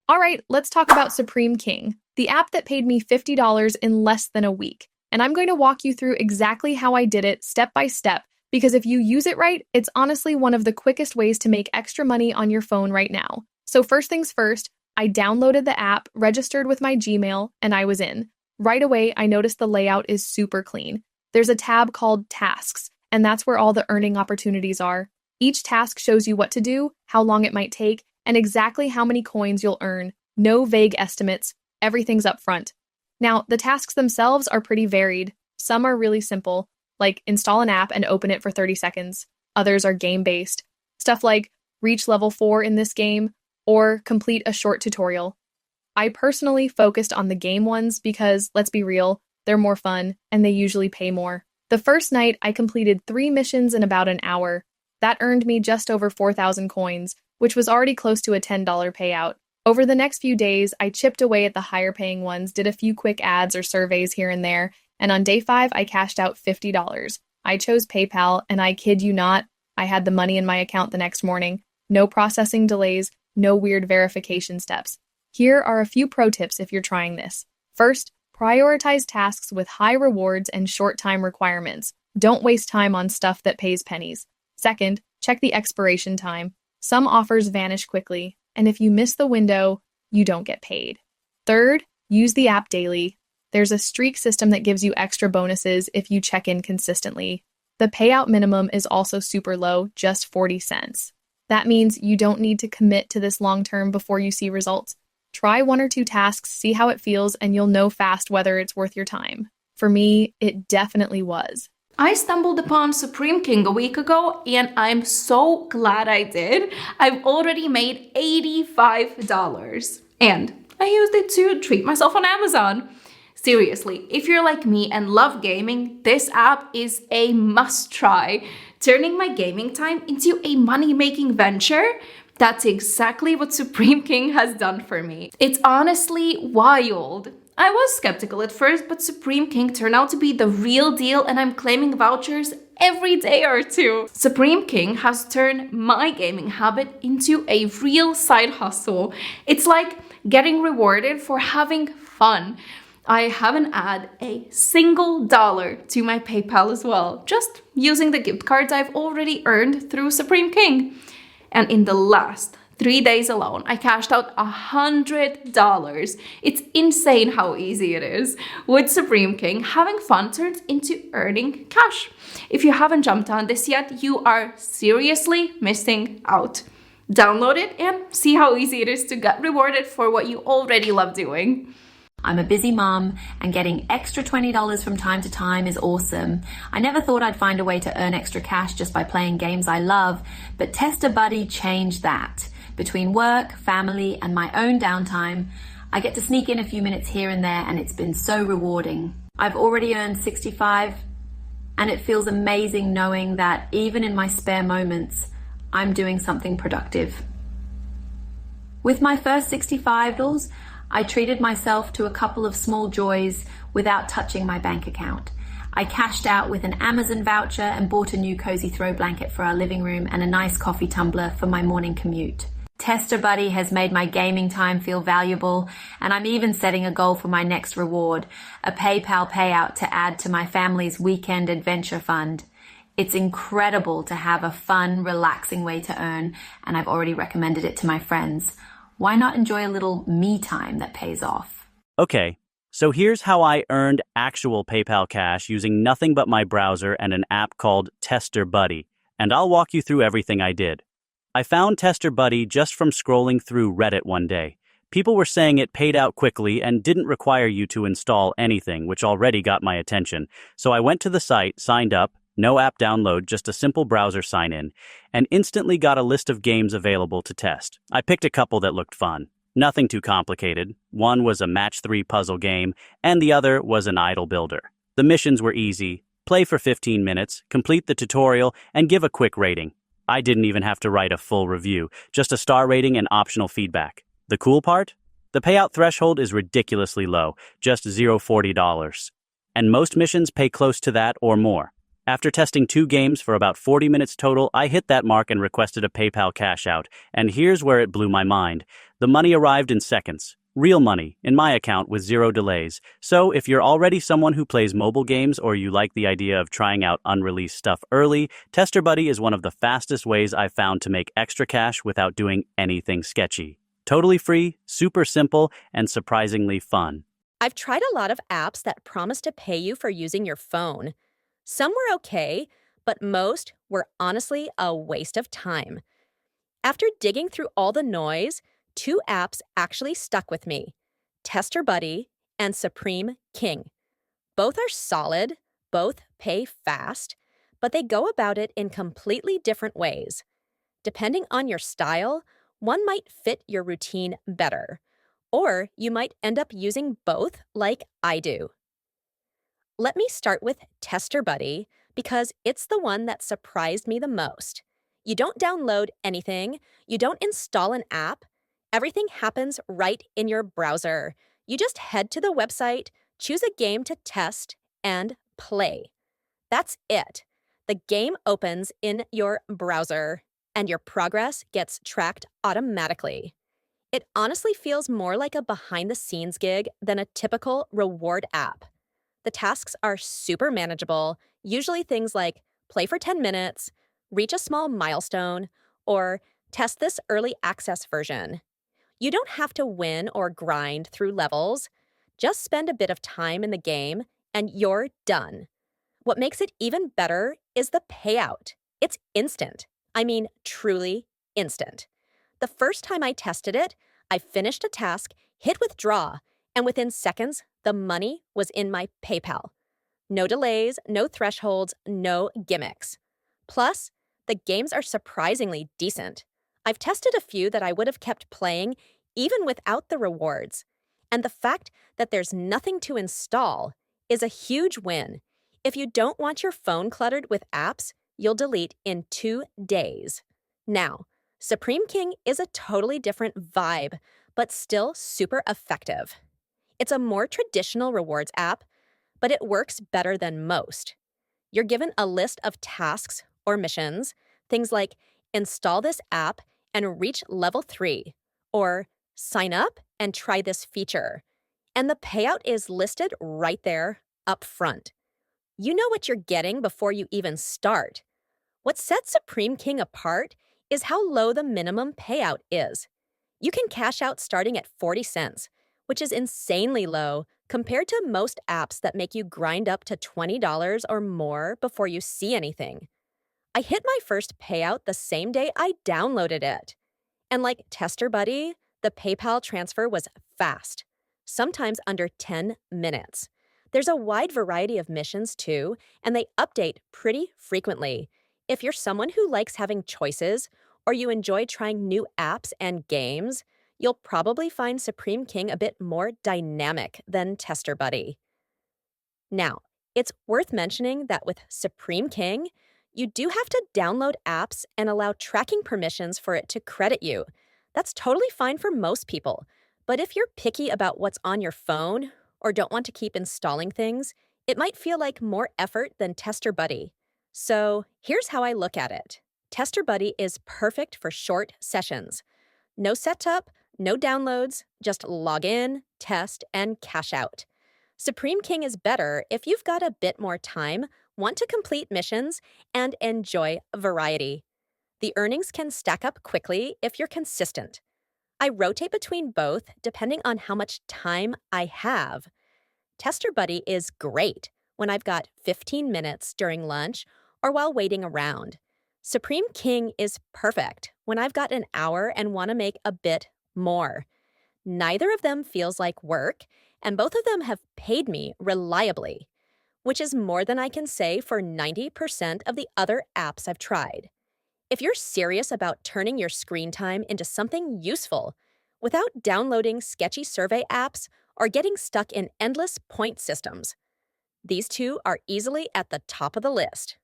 All right, let's talk about Supreme King, the app that paid me $50 in less than a week. And I'm going to walk you through exactly how I did it step by step, because if you use it right, it's honestly one of the quickest ways to make extra money on your phone right now. So, first things first, I downloaded the app, registered with my Gmail, and I was in. Right away, I noticed the layout is super clean. There's a tab called Tasks, and that's where all the earning opportunities are. Each task shows you what to do, how long it might take, and exactly how many coins you'll earn. No vague estimates, everything's upfront. Now, the tasks themselves are pretty varied. Some are really simple, like install an app and open it for 30 seconds. Others are game-based. Stuff like reach level 4 in this game, or complete a short tutorial. I personally focused on the game ones because, let's be real, they're more fun, and they usually pay more. The first night, I completed 3 missions in about an hour. That earned me just over 4,000 coins, which was already close to a $10 payout. Over the next few days, I chipped away at the higher-paying ones, did a few quick ads or surveys here and there, and on day 5, I cashed out $50. I chose PayPal, and I kid you not, I had the money in my account the next morning. No processing delays, no weird verification steps. Here are a few pro tips if you're trying this. First, prioritize tasks with high rewards and short time requirements. Don't waste time on stuff that pays pennies. Second, check the expiration time. Some offers vanish quickly, and if you miss the window, you don't get paid. Third, use the app daily. There's a streak system that gives you extra bonuses if you check in consistently. The payout minimum is also super low, just 40 cents. That means you don't need to commit to this long term before you see results. Try 1 or 2 tasks, see how it feels, and you'll know fast whether it's worth your time. For me, it definitely was. I stumbled upon Supreme King a week ago and I'm so glad I did. I've already made $85 and I used it to treat myself on Amazon. Seriously, if you're like me and love gaming, this app is a must try. Turning my gaming time into a money-making venture, that's exactly what Supreme King has done for me. It's honestly wild. I was skeptical at first, but Supreme King turned out to be the real deal and I'm claiming vouchers every day or two. Supreme King has turned my gaming habit into a real side hustle. It's like getting rewarded for having fun. I haven't added a single dollar to my PayPal as well, just using the gift cards I've already earned through Supreme King. And in the last 3 days alone, I cashed out $100. It's insane how easy it is. With Supreme King, having fun turns into earning cash. If you haven't jumped on this yet, you are seriously missing out. Download it and see how easy it is to get rewarded for what you already love doing. I'm a busy mom, and getting extra $20 from time to time is awesome. I never thought I'd find a way to earn extra cash just by playing games I love, but Tester Buddy changed that. Between work, family, and my own downtime, I get to sneak in a few minutes here and there, and it's been so rewarding. I've already earned 65, and it feels amazing knowing that even in my spare moments, I'm doing something productive. With my first $65, I treated myself to a couple of small joys without touching my bank account. I cashed out with an Amazon voucher and bought a new cozy throw blanket for our living room and a nice coffee tumbler for my morning commute. Tester Buddy has made my gaming time feel valuable, and I'm even setting a goal for my next reward, a PayPal payout to add to my family's weekend adventure fund. It's incredible to have a fun, relaxing way to earn, and I've already recommended it to my friends. Why not enjoy a little me time that pays off? Okay, so here's how I earned actual PayPal cash using nothing but my browser and an app called Tester Buddy, and I'll walk you through everything I did. I found Tester Buddy just from scrolling through Reddit one day. People were saying it paid out quickly and didn't require you to install anything, which already got my attention. So I went to the site, signed up, no app download, just a simple browser sign-in, and instantly got a list of games available to test. I picked a couple that looked fun. Nothing too complicated. One was a match 3 puzzle game, and the other was an idle builder. The missions were easy. Play for 15 minutes, complete the tutorial, and give a quick rating. I didn't even have to write a full review, just a star rating and optional feedback. The cool part? The payout threshold is ridiculously low, just $0.40. And most missions pay close to that or more. After testing 2 games for about 40 minutes total, I hit that mark and requested a PayPal cash out. And here's where it blew my mind. The money arrived in seconds. Real money, in my account with zero delays. So if you're already someone who plays mobile games or you like the idea of trying out unreleased stuff early, Tester Buddy is one of the fastest ways I've found to make extra cash without doing anything sketchy. Totally free, super simple, and surprisingly fun. I've tried a lot of apps that promise to pay you for using your phone. Some were okay, but most were honestly a waste of time. After digging through all the noise, 2 apps actually stuck with me: Tester Buddy and Supreme King. Both are solid, both pay fast, but they go about it in completely different ways. Depending on your style, one might fit your routine better, or you might end up using both like I do. Let me start with Tester Buddy because it's the one that surprised me the most. You don't download anything, you don't install an app. Everything happens right in your browser. You just head to the website, choose a game to test, and play. That's it. The game opens in your browser, and your progress gets tracked automatically. It honestly feels more like a behind-the-scenes gig than a typical reward app. The tasks are super manageable, usually things like play for 10 minutes, reach a small milestone, or test this early access version. You don't have to win or grind through levels. Just spend a bit of time in the game, and you're done. What makes it even better is the payout. It's instant. I mean, truly instant. The first time I tested it, I finished a task, hit withdraw, and within seconds, the money was in my PayPal. No delays, no thresholds, no gimmicks. Plus, the games are surprisingly decent. I've tested a few that I would have kept playing even without the rewards. And the fact that there's nothing to install is a huge win. If you don't want your phone cluttered with apps, you'll delete in 2 days. Now, Supreme King is a totally different vibe, but still super effective. It's a more traditional rewards app, but it works better than most. You're given a list of tasks or missions, things like install this app and reach level 3, or sign up and try this feature. And the payout is listed right there up front. You know what you're getting before you even start. What sets Supreme King apart is how low the minimum payout is. You can cash out starting at 40 cents, which is insanely low compared to most apps that make you grind up to $20 or more before you see anything. I hit my first payout the same day I downloaded it. And like Tester Buddy, the PayPal transfer was fast, sometimes under 10 minutes. There's a wide variety of missions too, and they update pretty frequently. If you're someone who likes having choices, or you enjoy trying new apps and games, you'll probably find Supreme King a bit more dynamic than Tester Buddy. Now, it's worth mentioning that with Supreme King, you do have to download apps and allow tracking permissions for it to credit you. That's totally fine for most people, but if you're picky about what's on your phone or don't want to keep installing things, it might feel like more effort than Tester Buddy. So here's how I look at it. Tester Buddy is perfect for short sessions. No setup, no downloads, just log in, test, and cash out. Supreme King is better if you've got a bit more time, want to complete missions, and enjoy variety. The earnings can stack up quickly if you're consistent. I rotate between both depending on how much time I have. Tester Buddy is great when I've got 15 minutes during lunch or while waiting around. Supreme King is perfect when I've got an hour and want to make a bit more. Neither of them feels like work, and both of them have paid me reliably, which is more than I can say for 90% of the other apps I've tried. If you're serious about turning your screen time into something useful without downloading sketchy survey apps or getting stuck in endless point systems, these two are easily at the top of the list.